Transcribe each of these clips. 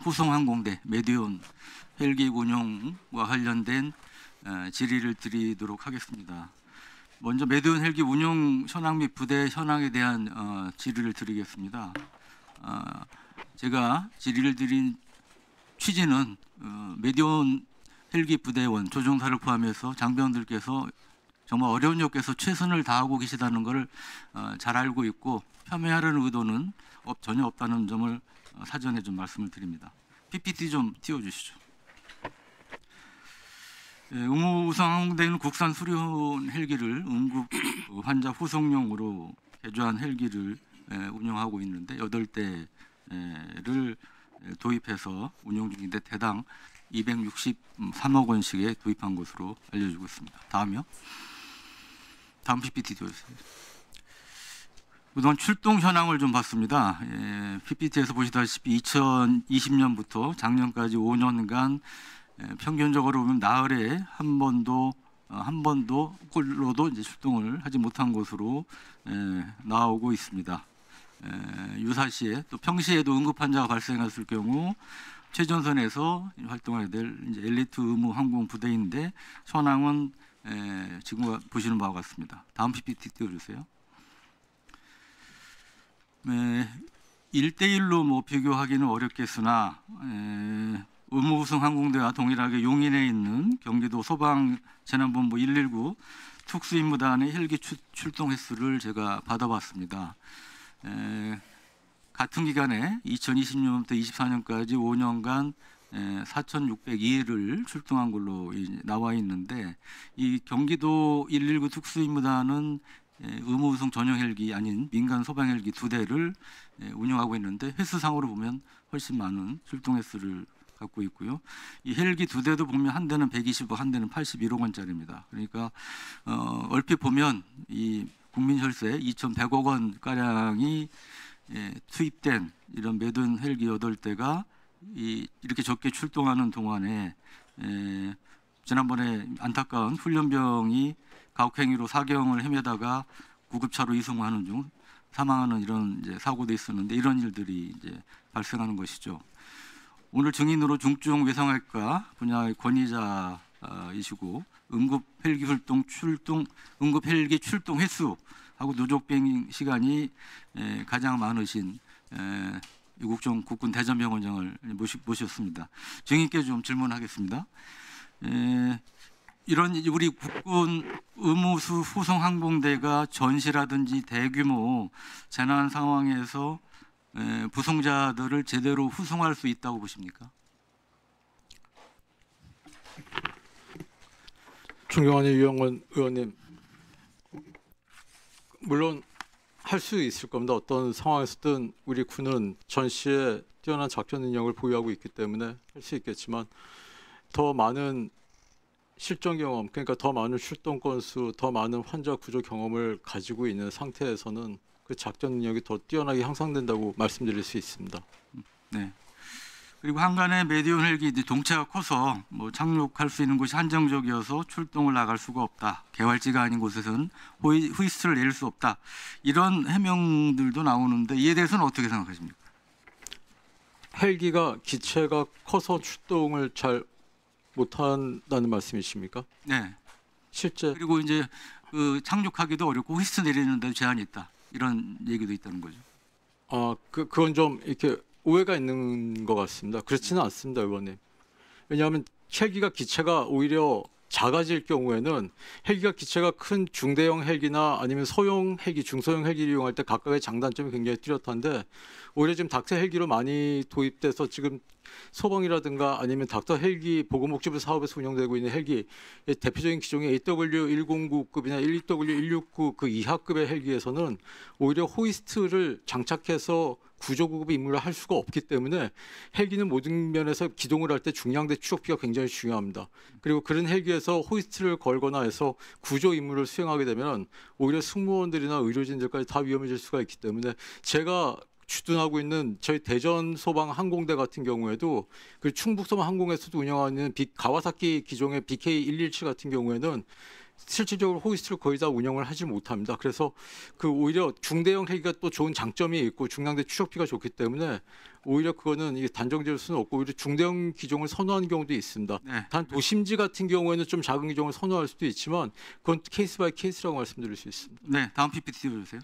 후송항공대 메디온 헬기 운용과 관련된 질의를 드리도록 하겠습니다. 먼저 메디온 헬기 운용 현황 및 부대 현황에 대한 질의를 드리겠습니다. 제가 질의를 드린 취지는 메디온 헬기 부대원 조종사를 포함해서 장병들께서 정말 어려운 역에서 최선을 다하고 계시다는 것을 잘 알고 있고 폄훼하려는 의도는 전혀 없다는 점을 사전에 좀 말씀을 드립니다. PPT 좀 띄워주시죠. 의무우상항공대는 국산 수리온 헬기를 응급 환자 후송용으로 개조한 헬기를 운영하고 있는데 8대를 도입해서 운영 중인데 대당 263억 원씩에 도입한 것으로 알려지고 있습니다. 다음이요. 다음 PPT 띄워주세요. 그동안 출동 현황을 좀 봤습니다. PPT에서 보시다시피 2020년부터 작년까지 5년간 평균적으로 보면 나흘에 한 번도 꼴로도 이제 출동을 하지 못한 것으로 나오고 있습니다. 유사시에 또 평시에도 응급 환자가 발생했을 경우 최전선에서 활동해야 될 이제 엘리트 의무 항공 부대인데 현황은 지금 보시는 바와 같습니다. 다음 PPT 띄워주세요. 1대1로 뭐 비교하기는 어렵겠으나 의무우승항공대와 동일하게 용인에 있는 경기도 소방재난본부 119 특수임무단의 헬기 출동 횟수를 제가 받아봤습니다. 같은 기간에 2020년부터 24년까지 5년간 4,602회를 출동한 걸로 나와 있는데 이 경기도 119 특수임무단은 의무우승 전용 헬기 아닌 민간 소방 헬기 2대를 운영하고 있는데 횟수상으로 보면 훨씬 많은 출동 횟수를 갖고 있고요. 이 헬기 2대도 보면 한 대는 120억, 한 대는 81억 원짜리입니다. 그러니까 얼핏 보면 이 국민 혈세 2,100억 원 가량이 투입된 이런 메디온 헬기 8대가 이렇게 적게 출동하는 동안에 지난번에 안타까운 훈련병이 가혹행위로 사경을 헤매다가 구급차로 이송하는 중 사망하는 이런 이제 사고도 있었는데 이런 일들이 이제 발생하는 것이죠. 오늘 증인으로 중증 외상외과 분야의 권위자이시고 응급 헬기 출동 횟수하고 누적 비행 시간이 가장 많으신 유국종 국군 대전병원장을 모셨습니다. 증인께 좀 질문하겠습니다. 이런 우리 국군 의무수 후송항공대가 전시라든지 대규모 재난 상황에서 부송자들을 제대로 후송할 수 있다고 보십니까? 존경하는 유영원 의원님, 물론 할 수 있을 겁니다. 어떤 상황에서든 우리 군은 전시에 뛰어난 작전 능력을 보유하고 있기 때문에 할 수 있겠지만 더 많은 실전 경험, 그러니까 더 많은 출동 건수, 더 많은 환자 구조 경험을 가지고 있는 상태에서는 그 작전 능력이 더 뛰어나게 향상된다고 말씀드릴 수 있습니다. 네. 그리고 한간에 메디온 헬기 동체가 커서 뭐 착륙할 수 있는 곳이 한정적이어서 출동을 나갈 수가 없다. 개활지가 아닌 곳에서는 호이스트를 내릴 수 없다. 이런 해명들도 나오는데 이에 대해서는 어떻게 생각하십니까? 헬기가 기체가 커서 출동을 잘 못한다는 말씀이십니까? 네. 실제 그리고 이제 그 착륙하기도 어렵고 호이스트 내리는 데도 제한이 있다. 이런 얘기도 있다는 거죠. 그건 좀 이렇게 오해가 있는 것 같습니다. 그렇지는 않습니다, 의원님. 왜냐하면 헬기가 기체가 오히려 작아질 경우에는 헬기가 기체가 큰 중대형 헬기나 아니면 소형 헬기, 중소형 헬기를 이용할 때 각각의 장단점이 굉장히 뚜렷한데 오히려 지금 닥터 헬기로 많이 도입돼서 지금 소방이라든가 아니면 닥터 헬기 보건복지부 사업에서 운영되고 있는 헬기 대표적인 기종의 AW109급이나 1W169 그 이하급의 헬기에서는 오히려 호이스트를 장착해서 구조구급 임무를 할 수가 없기 때문에 헬기는 모든 면에서 기동을 할 때 중량대 추적비가 굉장히 중요합니다. 그리고 그런 헬기에서 호이스트를 걸거나 해서 구조 임무를 수행하게 되면 오히려 승무원들이나 의료진들까지 다 위험해질 수가 있기 때문에 제가 주둔하고 있는 저희 대전 소방 항공대 같은 경우에도 그 충북소방 항공에서도 운영하는 가와사키 기종의 BK117 같은 경우에는 실질적으로 호이스트를 거의 다 운영을 하지 못합니다. 그래서 그 오히려 중대형 헬기가 또 좋은 장점이 있고 중량대 추적비가 좋기 때문에 오히려 그거는 이게 단정지을 수는 없고 오히려 중대형 기종을 선호하는 경우도 있습니다. 네. 단 도심지 같은 경우에는 좀 작은 기종을 선호할 수도 있지만 그건 케이스 바이 케이스라고 말씀드릴 수 있습니다. 네, 다음 PPT 보여주세요.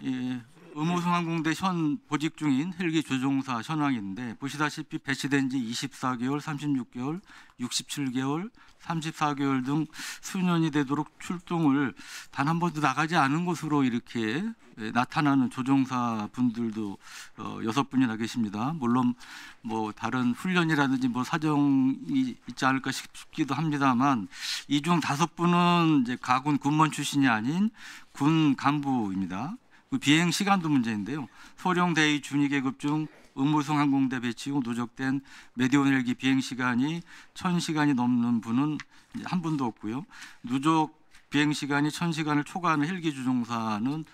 예, 의무승항공대 현 보직 중인 헬기 조종사 현황인데 보시다시피 배치된 지 24개월, 36개월, 67개월, 34개월 등 수년이 되도록 출동을 단 한 번도 나가지 않은 것으로 이렇게 나타나는 조종사 분들도 6분이나 계십니다. 물론 뭐 다른 훈련이라든지 뭐 사정이 있지 않을까 싶기도 합니다만 이 중 5분은 이제 가군 군무원 출신이 아닌 군 간부입니다. 그 비행 시간도 문제인데요. 소령 대위 준위 계급 중 의무승 항공대 배치 후 누적된 메디온 헬기 비행 시간이 1000시간이 넘는 분은 한 분도 없고요. 누적 비행 시간이 1000시간을 초과하는 헬기 조종사는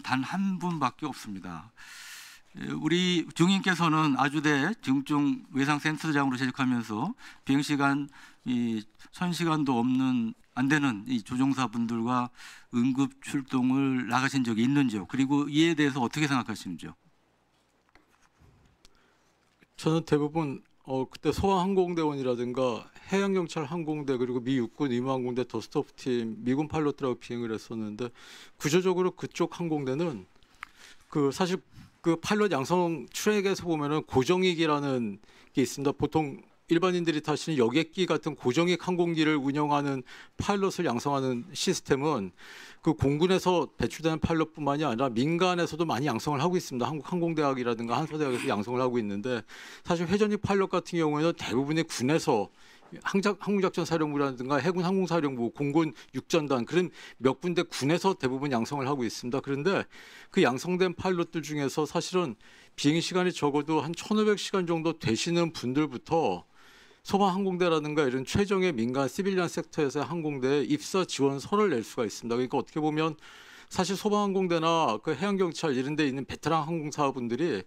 단 한 분밖에 없습니다. 우리 중인께서는 아주대 증중 외상센터장으로 재직하면서 비행 시간이 1000시간도 안 되는 이 조종사분들과 응급 출동을 나가신 적이 있는지요? 그리고 이에 대해서 어떻게 생각하시는지요? 저는 대부분 그때 소아항공대원이라든가 해양경찰 항공대 그리고 미 육군 의무항공대 더스트오프팀 미군 파일럿들하고 비행을 했었는데 구조적으로 그쪽 항공대는 그 사실 그 파일럿 양성 트랙에서 보면은 고정익이라는 게 있습니다. 보통 일반인들이 타시는 여객기 같은 고정익 항공기를 운영하는 파일럿을 양성하는 시스템은 그 공군에서 배출되는 파일럿뿐만이 아니라 민간에서도 많이 양성을 하고 있습니다. 한국항공대학이라든가 한서대학에서 양성을 하고 있는데 사실 회전익 파일럿 같은 경우에는 대부분이 군에서 항공작전사령부라든가 해군 항공사령부, 공군 육전단 그런 몇 군데 군에서 대부분 양성을 하고 있습니다. 그런데 그 양성된 파일럿들 중에서 사실은 비행 시간이 적어도 한 1,500시간 정도 되시는 분들부터 소방항공대라든가 이런 최종의 민간 시빌리안 섹터에서의 항공대에 입사 지원서를 낼 수가 있습니다. 그러니까 어떻게 보면 사실 소방항공대나 그 해양경찰 이런 데 있는 베테랑 항공사분들이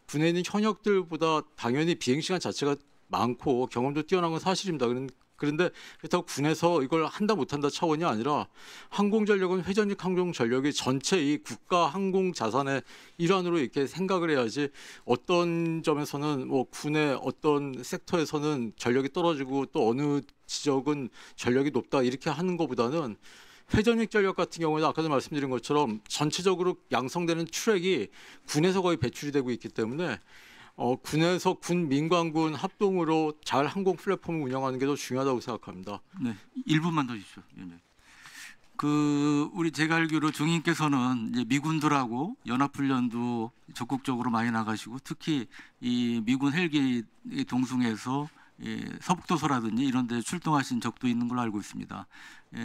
군에 있는 현역들보다 당연히 비행시간 자체가 많고 경험도 뛰어난 건 사실입니다. 그런데 그렇다고 군에서 이걸 한다 못한다 차원이 아니라 항공전력은 회전식 항공전력이 전체 이 국가 항공 자산의 일환으로 이렇게 생각을 해야지 어떤 점에서는 뭐 군의 어떤 섹터에서는 전력이 떨어지고 또 어느 지역은 전력이 높다 이렇게 하는 것보다는 회전식 전력 같은 경우에는 아까도 말씀드린 것처럼 전체적으로 양성되는 트랙이 군에서 거의 배출이 되고 있기 때문에 군에서 군 민관군 합동으로 잘 항공 플랫폼을 운영하는 게 더 중요하다고 생각합니다. 네, 1분만 더 주십시오. 그 우리 제가 알기로 중인께서는 이제 미군들하고 연합훈련도 적극적으로 많이 나가시고 특히 이 미군 헬기 동승에서 서북도서라든지 이런 데 출동하신 적도 있는 걸로 알고 있습니다.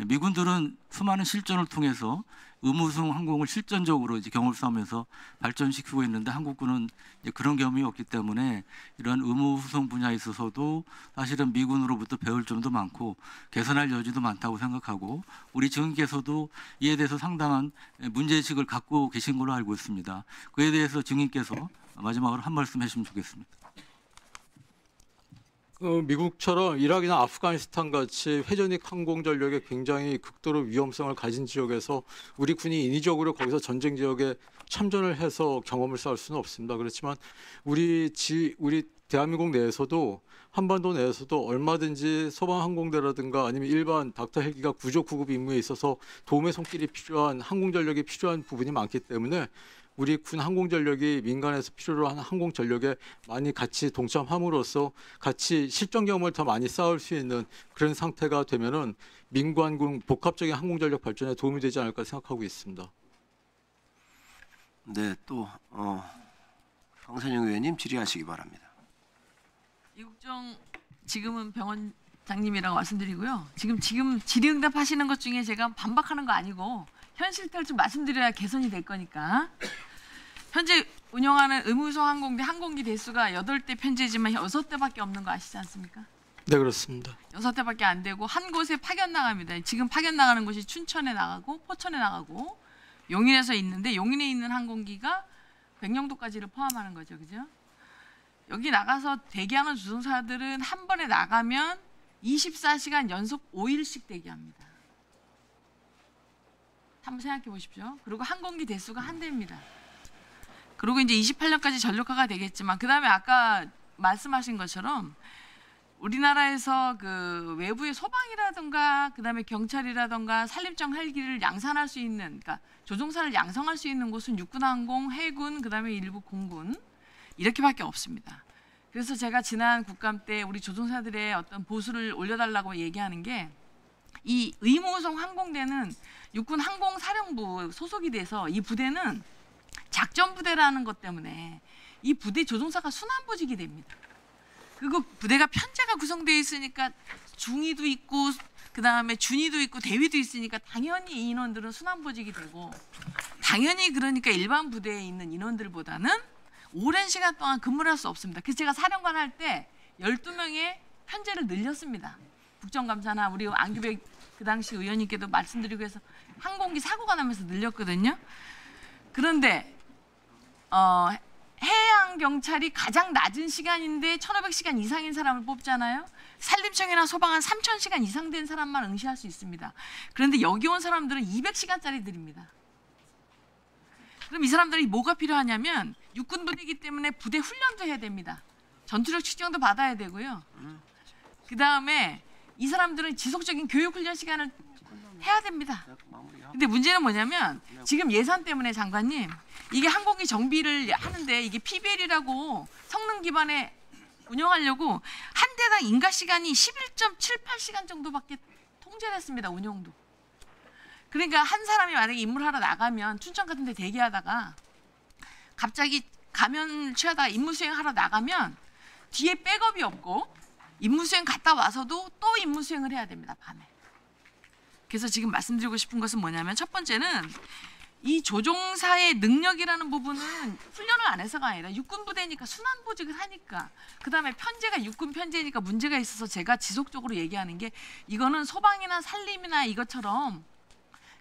미군들은 수많은 실전을 통해서 의무승 항공을 실전적으로 이제 경험을 쌓으면서 발전시키고 있는데 한국군은 이제 그런 경험이 없기 때문에 이런 의무승 분야에 있어서도 사실은 미군으로부터 배울 점도 많고 개선할 여지도 많다고 생각하고 우리 증인께서도 이에 대해서 상당한 문제의식을 갖고 계신 걸로 알고 있습니다. 그에 대해서 증인께서 마지막으로 한 말씀 해주시면 좋겠습니다. 미국처럼 이라크나 아프가니스탄 같이 회전익 항공 전력에 굉장히 극도로 위험성을 가진 지역에서 우리 군이 인위적으로 거기서 전쟁 지역에 참전을 해서 경험을 쌓을 수는 없습니다. 그렇지만 우리 대한민국 내에서도 한반도 내에서도 얼마든지 소방항공대라든가 아니면 일반 닥터 헬기가 구조 구급 임무에 있어서 도움의 손길이 필요한 항공 전력이 필요한 부분이 많기 때문에 우리 군 항공전력이 민간에서 필요로 하는 항공전력에 많이 같이 동참함으로써 같이 실전 경험을 더 많이 쌓을 수 있는 그런 상태가 되면은 민관군 복합적인 항공전력 발전에 도움이 되지 않을까 생각하고 있습니다. 네, 또 황선영 의원님 질의하시기 바랍니다. 이국정 지금은 병원장님이라고 말씀드리고요. 지금 질의응답 하시는 것 중에 제가 반박하는 거 아니고 현실을 좀 말씀드려야 개선이 될 거니까. 현재 운영하는 의무소 항공대 항공기 대수가 8대 편제지만 6대밖에 없는 거 아시지 않습니까? 네, 그렇습니다. 6대밖에 안 되고 한 곳에 파견 나갑니다. 지금 파견 나가는 곳이 춘천에 나가고 포천에 나가고 용인에서 있는데 용인에 있는 항공기가 백령도까지를 포함하는 거죠. 그죠? 여기 나가서 대기하는 조종사들은 한 번에 나가면 24시간 연속 5일씩 대기합니다. 한번 생각해 보십시오. 그리고 항공기 대수가 한 대입니다. 그리고 이제 28년까지 전력화가 되겠지만 그다음에 아까 말씀하신 것처럼 우리나라에서 그 외부의 소방이라든가 그다음에 경찰이라든가 산림청 헬기를 양산할 수 있는, 그러니까 조종사를 양성할 수 있는 곳은 육군항공, 해군, 그다음에 일부 공군 이렇게밖에 없습니다. 그래서 제가 지난 국감 때 우리 조종사들의 어떤 보수를 올려달라고 얘기하는 게, 이 의무송 항공대는 육군 항공사령부 소속이 돼서 이 부대는 작전부대라는 것 때문에 이 부대 조종사가 순환보직이 됩니다. 그리고 부대가 편제가 구성되어 있으니까 중위도 있고 그다음에 준위도 있고 대위도 있으니까 당연히 이 인원들은 순환보직이 되고, 당연히 그러니까 일반 부대에 있는 인원들보다는 오랜 시간 동안 근무를 할 수 없습니다. 그래서 제가 사령관 할 때 12명의 편제를 늘렸습니다. 국정감사나 우리 안규백 그 당시 의원님께도 말씀드리고 해서 항공기 사고가 나면서 늘렸거든요. 그런데 해양 경찰이 가장 낮은 시간인데 1,500시간 이상인 사람을 뽑잖아요. 산림청이나 소방은 3,000시간 이상 된 사람만 응시할 수 있습니다. 그런데 여기 온 사람들은 200시간짜리들입니다. 그럼 이 사람들이 뭐가 필요하냐면 육군 부대이기 때문에 부대 훈련도 해야 됩니다. 전투력 측정도 받아야 되고요. 그다음에 이 사람들은 지속적인 교육 훈련 시간을 해야 됩니다. 근데 문제는 뭐냐면 지금 예산 때문에 장관님, 이게 항공기 정비를 하는데 이게 PBL이라고 성능 기반에 운영하려고 한 대당 인가 시간이 11.78시간 정도밖에 통제를 했습니다. 운영도. 그러니까 한 사람이 만약에 임무하러 나가면 춘천 같은 데 대기하다가 갑자기 감염을 취하다가 임무 수행하러 나가면 뒤에 백업이 없고 임무 수행 갔다 와서도 또 임무 수행을 해야 됩니다. 밤에. 그래서 지금 말씀드리고 싶은 것은 뭐냐면, 첫 번째는 이 조종사의 능력이라는 부분은 훈련을 안 해서가 아니라 육군 부대니까 순환보직을 하니까, 그다음에 편제가 육군 편제니까 문제가 있어서 제가 지속적으로 얘기하는 게, 이거는 소방이나 산림이나 이것처럼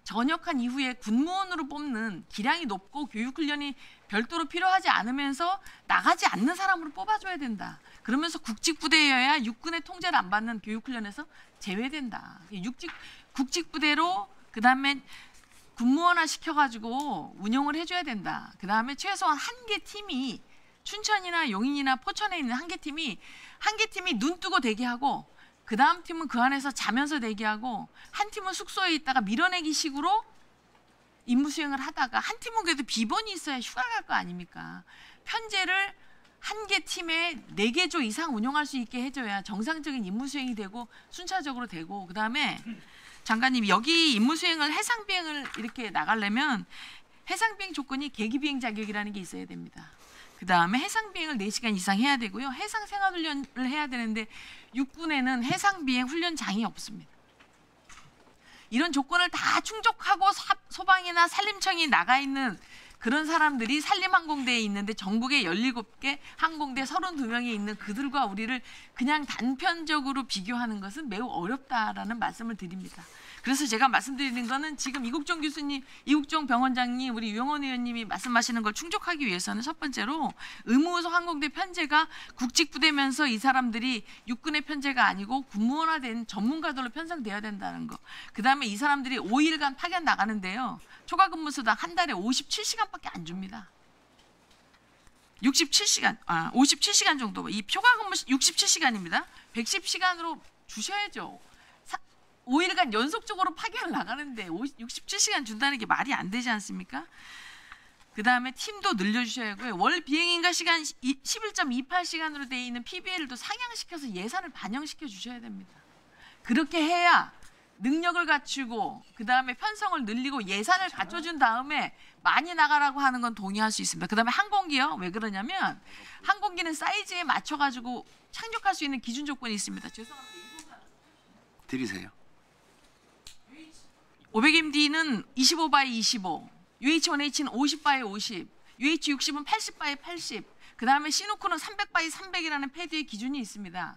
전역한 이후에 군무원으로 뽑는 기량이 높고 교육훈련이 별도로 필요하지 않으면서 나가지 않는 사람으로 뽑아줘야 된다. 그러면서 국직부대여야 육군의 통제를 안 받는 교육훈련에서 제외된다. 국직부대로 그다음에 군무원화 시켜가지고 운영을 해줘야 된다. 그다음에 최소한 한 개 팀이 춘천이나 용인이나 포천에 있는 한 개 팀이 눈 뜨고 대기하고, 그 다음 팀은 그 안에서 자면서 대기하고, 한 팀은 숙소에 있다가 밀어내기 식으로 임무 수행을 하다가, 한 팀은 그래도 비번이 있어야 휴가 갈 거 아닙니까? 편제를 한 개 팀에 4개 조 이상 운영할 수 있게 해줘야 정상적인 임무 수행이 되고 순차적으로 되고, 그 다음에 장관님, 여기 임무 수행을 해상 비행을 이렇게 나가려면 해상 비행 조건이 계기 비행 자격이라는 게 있어야 됩니다. 그 다음에 해상 비행을 4시간 이상 해야 되고요. 해상 생활 훈련을 해야 되는데 육군에는 해상 비행 훈련장이 없습니다. 이런 조건을 다 충족하고 소방이나 산림청이 나가 있는 그런 사람들이 산림항공대에 있는데, 전국에 17개 항공대 32명이 있는 그들과 우리를 그냥 단편적으로 비교하는 것은 매우 어렵다라는 말씀을 드립니다. 그래서 제가 말씀드리는 거는, 지금 이국종 교수님, 이국종 병원장님, 우리 유영원 의원님이 말씀하시는 걸 충족하기 위해서는 첫 번째로 의무소 항공대 편제가 국직부대면서 이 사람들이 육군의 편제가 아니고 군무원화된 전문가들로 편성되어야 된다는 거. 그다음에 이 사람들이 5일간 파견 나가는데요. 초과 근무수당 한 달에 57시간밖에 안 줍니다. 57시간 정도. 이 초과 근무 67시간입니다. 110시간으로 주셔야죠. 5일간 연속적으로 파견을 나가는데 67시간 준다는 게 말이 안 되지 않습니까? 그 다음에 팀도 늘려주셔야 하고요. 월 비행인가 시간 11.28시간으로 되어 있는 PBL도 상향시켜서 예산을 반영시켜 주셔야 됩니다. 그렇게 해야 능력을 갖추고 그 다음에 편성을 늘리고 예산을 갖춰준 다음에 많이 나가라고 하는 건 동의할 수 있습니다. 그 다음에 항공기요. 왜 그러냐면 항공기는 사이즈에 맞춰가지고 착륙할 수 있는 기준 조건이 있습니다. 죄송합니다. 드리세요. 500MD는 25/25, UH-1H는 50/50, UH-60은 80/80, 그 다음에 시누크는 300/300이라는 패드의 기준이 있습니다.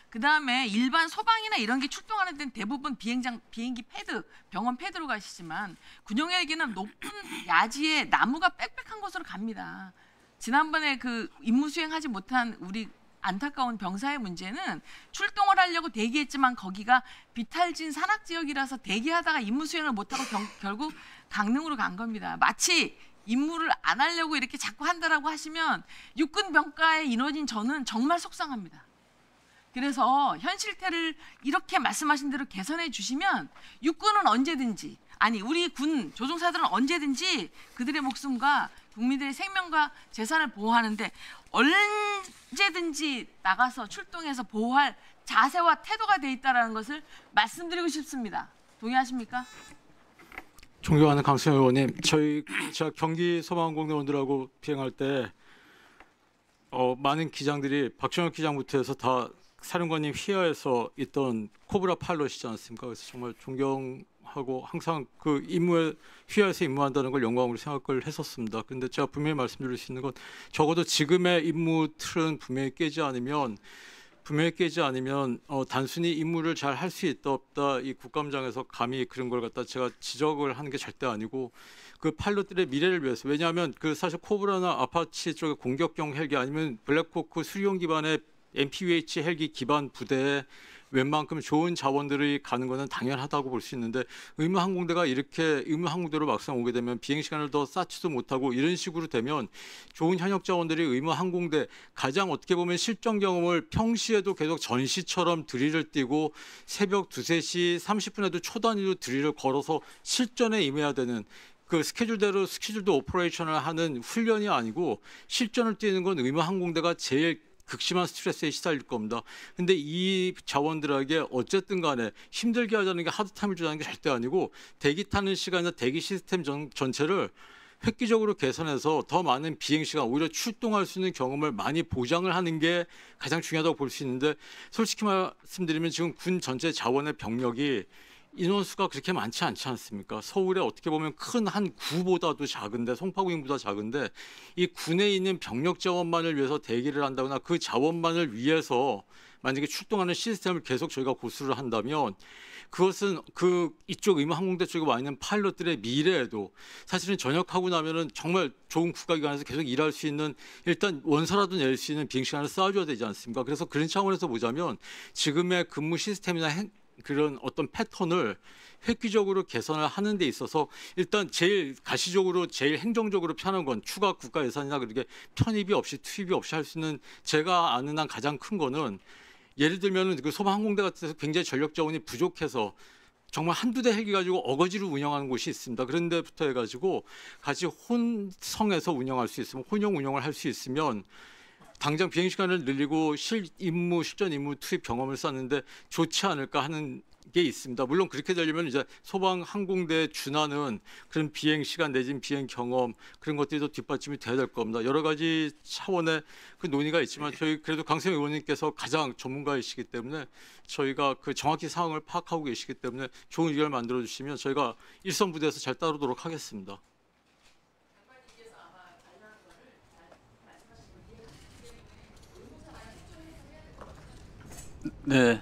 그 다음에 일반 소방이나 이런 게 출동하는 데는 대부분 비행기 패드, 병원 패드로 가시지만 군용 헬기는 높은 야지에 나무가 빽빽한 곳으로 갑니다. 지난번에 그 임무 수행하지 못한 우리 안타까운 병사의 문제는 출동을 하려고 대기했지만 거기가 비탈진 산악 지역이라서 대기하다가 임무 수행을 못하고 결국 강릉으로 간 겁니다. 마치 임무를 안 하려고 이렇게 자꾸 한다라고 하시면 육군 병과의 인원인 저는 정말 속상합니다. 그래서 현실태를 이렇게 말씀하신 대로 개선해 주시면 육군은 언제든지, 아니 우리 군 조종사들은 언제든지 그들의 목숨과 국민들의 생명과 재산을 보호하는데 언제든지 나가서 출동해서 보호할 자세와 태도가 돼 있다는 것을 말씀드리고 싶습니다. 동의하십니까? 존경하는 강승현 의원님, 제가 경기 소방공대원들하고 비행할 때 많은 기장들이 박정혁 기장부터 해서 다 사령관님 휘하에서 있던 코브라 파일럿이지 않습니까? 그래서 정말 존경하고 항상 그 임무에 휘하에서 임무한다는 걸 영광으로 생각을 했었습니다. 그런데 제가 분명히 말씀드릴 수 있는 건 적어도 지금의 임무 틀은 분명히 깨지 않으면 단순히 임무를 잘 할 수 있다 없다 이 국감장에서 감히 그런 걸 갖다 제가 지적을 하는 게 절대 아니고 그 파일럿들의 미래를 위해서, 왜냐하면 그 사실 코브라나 아파치 쪽의 공격용 헬기 아니면 블랙호크 수리용 기반의 MPVH 헬기 기반 부대에 웬만큼 좋은 자원들이 가는 것은 당연하다고 볼 수 있는데 의무항공대가 이렇게 의무항공대로 막상 오게 되면 비행시간을 더 쌓지도 못하고 이런 식으로 되면 좋은 현역 자원들이 의무항공대 가장 어떻게 보면 실전 경험을 평시에도 계속 전시처럼 드릴을 띄고 새벽 2, 3시 30분에도 초단위로 드릴을 걸어서 실전에 임해야 되는 그 스케줄도 오퍼레이션을 하는 훈련이 아니고 실전을 뛰는 건 의무항공대가 제일 극심한 스트레스에 시달릴 겁니다. 근데 이 자원들에게 어쨌든 간에 힘들게 하자는 게 하드타임을 주자는 게 절대 아니고 대기 타는 시간이나 대기 시스템 전체를 획기적으로 개선해서 더 많은 비행시간, 오히려 출동할 수 있는 경험을 많이 보장을 하는 게 가장 중요하다고 볼 수 있는데 솔직히 말씀드리면 지금 군 전체 자원의 병력이 인원수가 그렇게 많지 않지 않습니까? 서울에 어떻게 보면 큰 한 구보다도 작은데 송파구인보다 작은데 이 군에 있는 병력 자원만을 위해서 대기를 한다거나 그 자원만을 위해서 만약에 출동하는 시스템을 계속 저희가 고수를 한다면 그것은 그 이쪽 의무항공대 쪽에 와 있는 파일럿들의 미래에도 사실은 전역하고 나면은 정말 좋은 국가기관에서 계속 일할 수 있는 일단 원서라도 낼 수 있는 비행시간을 쌓아줘야 되지 않습니까? 그래서 그런 차원에서 보자면 지금의 근무 시스템이나 그런 어떤 패턴을 획기적으로 개선을 하는 데 있어서 일단 제일 가시적으로 제일 행정적으로 편한 건 추가 국가 예산이나 그렇게 편입이 없이 투입이 없이 할 수 있는 제가 아는 한 가장 큰 거는 예를 들면 그 소방항공대 같은 데서 굉장히 전력 자원이 부족해서 정말 한두 대 헬기 가지고 어거지로 운영하는 곳이 있습니다. 그런 데부터 해가지고 같이 혼성해서 운영할 수 있으면 혼용 운영을 할 수 있으면 당장 비행 시간을 늘리고 실전 임무 투입 경험을 쌓는데 좋지 않을까 하는 게 있습니다. 물론 그렇게 되려면 이제 소방 항공대에 준하는 그런 비행 시간 내진 비행 경험 그런 것들이 더 뒷받침이 돼야 될 겁니다. 여러 가지 차원의 그 논의가 있지만 저희 그래도 강승현 의원님께서 가장 전문가이시기 때문에 저희가 그 정확히 상황을 파악하고 계시기 때문에 좋은 의견을 만들어 주시면 저희가 일선 부대에서 잘 따르도록 하겠습니다. 네,